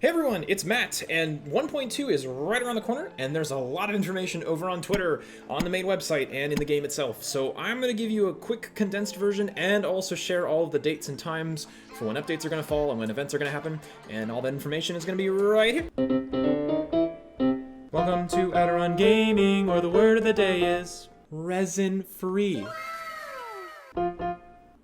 Hey everyone, it's Matt, and 1.2 is right around the corner, and there's a lot of information over on Twitter, on the main website, and in the game itself. So I'm going to give you a quick condensed version and also share all of the dates and times for when updates are going to fall and when events are going to happen, and all that information is going to be right here. Welcome to Outrun Gaming, where the word of the day is resin-free.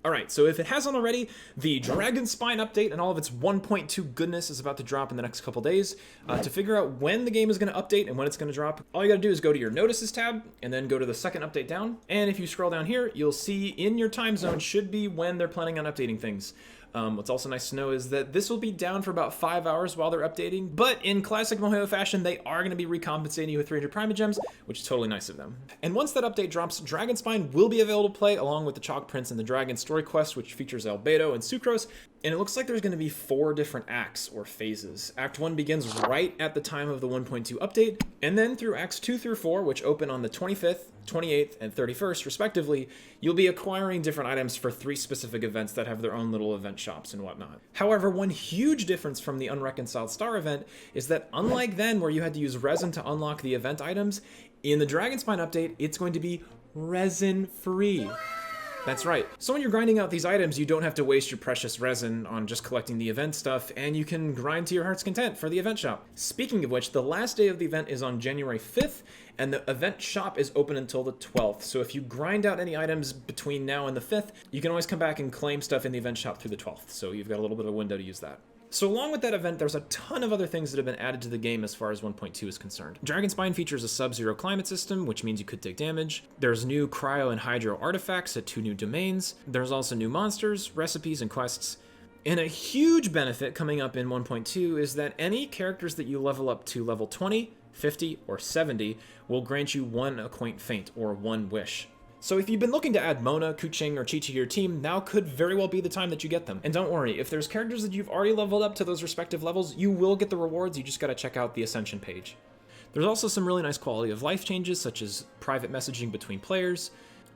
Alright, so if it hasn't already, the Dragon Spine update and all of its 1.2 goodness is about to drop in the next couple days. To figure out when the game is going to update and when it's going to drop, all you gotta do is go to your Notices tab, and then go to the second update down. And if you scroll down here, you'll see in your time zone should be when they're planning on updating things. What's also nice to know is that this will be down for about 5 hours while they're updating, but in classic Moheyo fashion, they are going to be recompensating you with 300 Primogems, which is totally nice of them. And once that update drops, Dragon Spine will be available to play along with the Chalk Prince and the Dragon Story Quest, which features Albedo and Sucrose. And it looks like there's going to be 4 different acts or phases. Act 1 begins right at the time of the 1.2 update, and then through acts 2 through 4, which open on the 25th, 28th, and 31st, respectively, you'll be acquiring different items for 3 specific events that have their own little event shops and whatnot. However, one huge difference from the Unreconciled Star event is that unlike then, where you had to use resin to unlock the event items, in the Dragon Spine update, it's going to be resin-free. That's right. So when you're grinding out these items, you don't have to waste your precious resin on just collecting the event stuff, and you can grind to your heart's content for the event shop. Speaking of which, the last day of the event is on January 5th, and the event shop is open until the 12th. So if you grind out any items between now and the 5th, you can always come back and claim stuff in the event shop through the 12th. So you've got a little bit of a window to use that. So along with that event, there's a ton of other things that have been added to the game as far as 1.2 is concerned. Dragon Spine features a sub-zero climate system, which means you could take damage. There's new cryo and hydro artifacts at 2 new domains. There's also new monsters, recipes, and quests. And a huge benefit coming up in 1.2 is that any characters that you level up to level 20, 50, or 70 will grant you 1 Acquaint Feint, or 1 wish. So if you've been looking to add Mona, Kuching, or Chi to your team, now could very well be the time that you get them. And don't worry, if there's characters that you've already leveled up to those respective levels, you will get the rewards, you just gotta check out the Ascension page. There's also some really nice quality of life changes, such as private messaging between players,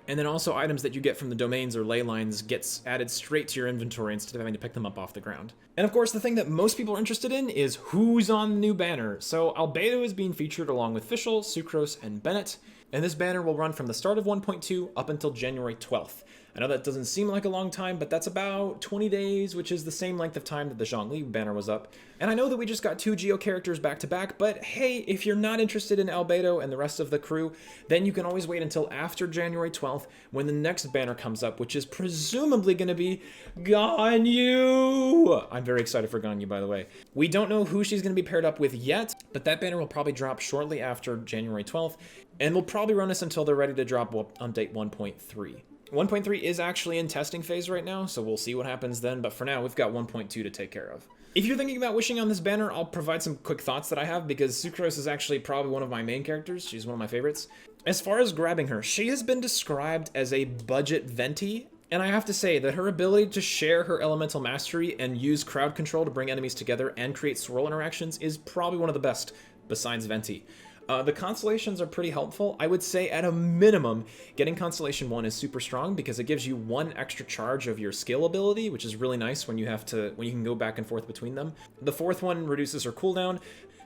and then also items that you get from the domains or ley lines gets added straight to your inventory instead of having to pick them up off the ground. And of course, the thing that most people are interested in is who's on the new banner. So Albedo is being featured along with Fischl, Sucrose, and Bennett. And this banner will run from the start of 1.2 up until January 12th. I know that doesn't seem like a long time, but that's about 20 days, which is the same length of time that the Zhongli banner was up. And I know that we just got 2 Geo characters back to back, but hey, if you're not interested in Albedo and the rest of the crew, then you can always wait until after January 12th when the next banner comes up, which is presumably going to be Ganyu! I'm very excited for Ganyu, by the way. We don't know who she's going to be paired up with yet, but that banner will probably drop shortly after January 12th, and will probably run us until they're ready to drop update 1.3. 1.3 is actually in testing phase right now, so we'll see what happens then, but for now, we've got 1.2 to take care of. If you're thinking about wishing on this banner, I'll provide some quick thoughts that I have, because Sucrose is actually probably one of my main characters. She's one of my favorites. As far as grabbing her, she has been described as a budget venti, and I have to say that her ability to share her elemental mastery and use crowd control to bring enemies together and create swirl interactions is probably one of the best, besides venti. The constellations are pretty helpful. I would say at a minimum, getting Constellation 1 is super strong because it gives you 1 extra charge of your skill ability, which is really nice when you can go back and forth between them. The 4th one reduces her cooldown.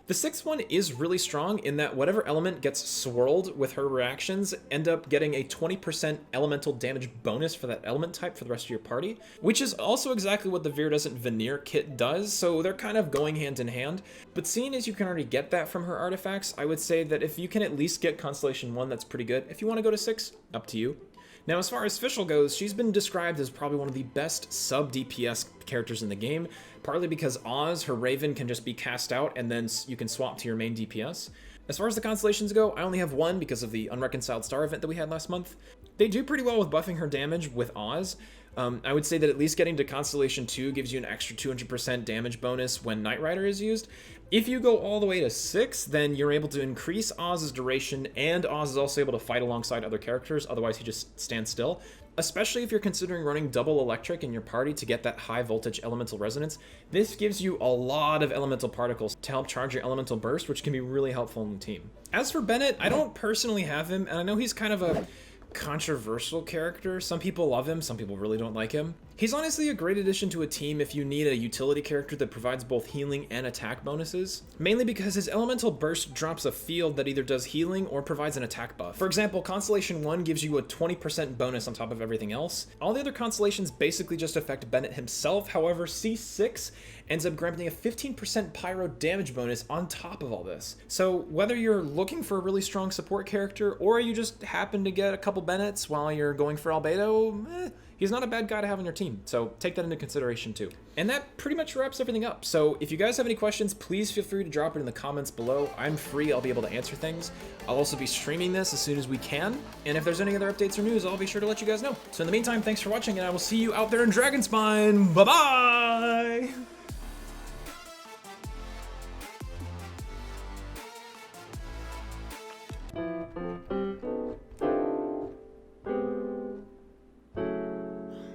The 6th one is really strong in that whatever element gets swirled with her reactions end up getting a 20% elemental damage bonus for that element type for the rest of your party, which is also exactly what the Viridescent Veneer kit does, so they're kind of going hand in hand. But seeing as you can already get that from her artifacts, I would say that if you can at least get Constellation 1, that's pretty good. If you want to go to 6, up to you. Now, as far as Fischl goes, she's been described as probably one of the best sub-DPS characters in the game, partly because Oz, her Raven, can just be cast out and then you can swap to your main DPS. As far as the constellations go, I only have 1 because of the Unreconciled Star event that we had last month. They do pretty well with buffing her damage with Oz. I would say that at least getting to Constellation 2 gives you an extra 200% damage bonus when Knight Rider is used. If you go all the way to 6, then you're able to increase Oz's duration, and Oz is also able to fight alongside other characters, otherwise he just stands still. Especially if you're considering running double electric in your party to get that high voltage elemental resonance, this gives you a lot of elemental particles to help charge your elemental burst, which can be really helpful in the team. As for Bennett, I don't personally have him, and I know he's kind of a controversial character. Some people love him, some people really don't like him. He's honestly a great addition to a team if you need a utility character that provides both healing and attack bonuses, mainly because his elemental burst drops a field that either does healing or provides an attack buff. For example, Constellation 1 gives you a 20% bonus on top of everything else. All the other constellations basically just affect Bennett himself, however C6 ends up granting a 15% pyro damage bonus on top of all this. So whether you're looking for a really strong support character or you just happen to get a couple Bennetts while you're going for albedo, he's not a bad guy to have on your team, so take that into consideration too. And that pretty much wraps everything up. So if you guys have any questions, please feel free to drop it in the comments below. I'm free, I'll be able to answer things. I'll also be streaming this as soon as we can, and if there's any other updates or news, I'll be sure to let you guys know. So in the meantime, thanks for watching, and I will see you out there in Dragonspine. Bye-bye!